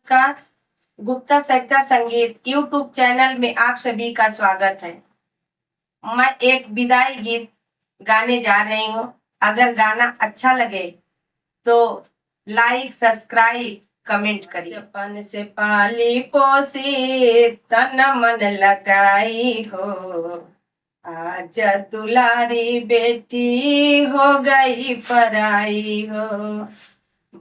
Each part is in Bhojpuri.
नमस्कार। गुप्ता सरिता संगीत यूट्यूब चैनल में आप सभी का स्वागत है। मैं एक विदाई गीत गाने जा रही हूँ। अगर गाना अच्छा लगे तो लाइक सब्सक्राइब कमेंट करिए। बचपन से पाली पोसी तन मन लगाई हो, आज दुलारी बेटी हो गई पराई हो।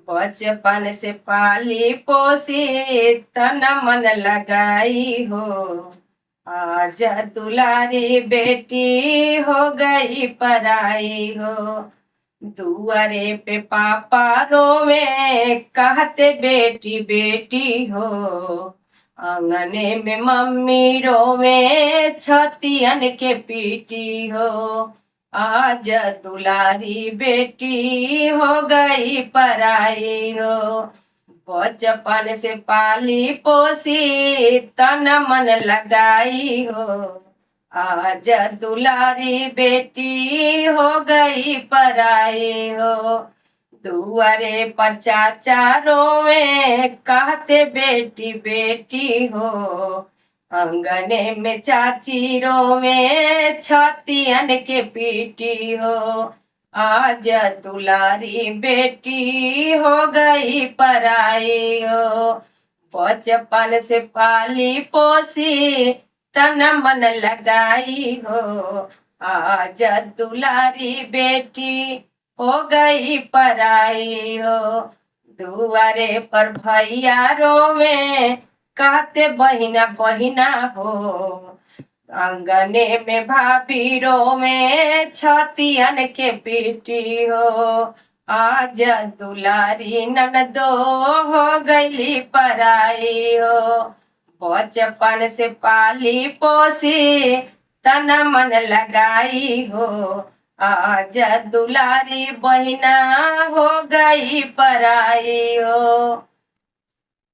बचपन से पाली पोसी तन मन लगाई हो, आज दुलारी बेटी हो गई पराई हो। दुआरे पे पापा रोवे कहते बेटी बेटी हो, आंगने में मम्मी रोवे छतियन के पीटी हो। आज दुलारी बेटी हो गई पराई हो। बचपन से पाली पोसी तन मन लगाई हो, आज दुलारी बेटी हो गई पराई हो। दुआरे पर चाचा रोवे कहते बेटी बेटी हो, अंगने में चाची रोवे छतियन के पीटी हो। आज दुलारी बेटी हो गई पराई हो। बचपन से पाली पोसी तन मन लगाई हो, आज दुलारी बेटी हो गई पराई हो। दुआरे पर भैया रोवे कहते बहिना बहिना हो, आंगने में भाभी रोवे छतियन के पीटी हो। आज दुलारी ननदो हो गई पराई हो। बचपन से पाली पोसी तन मन लगाई हो, आज दुलारी बहिना हो गई पराई हो।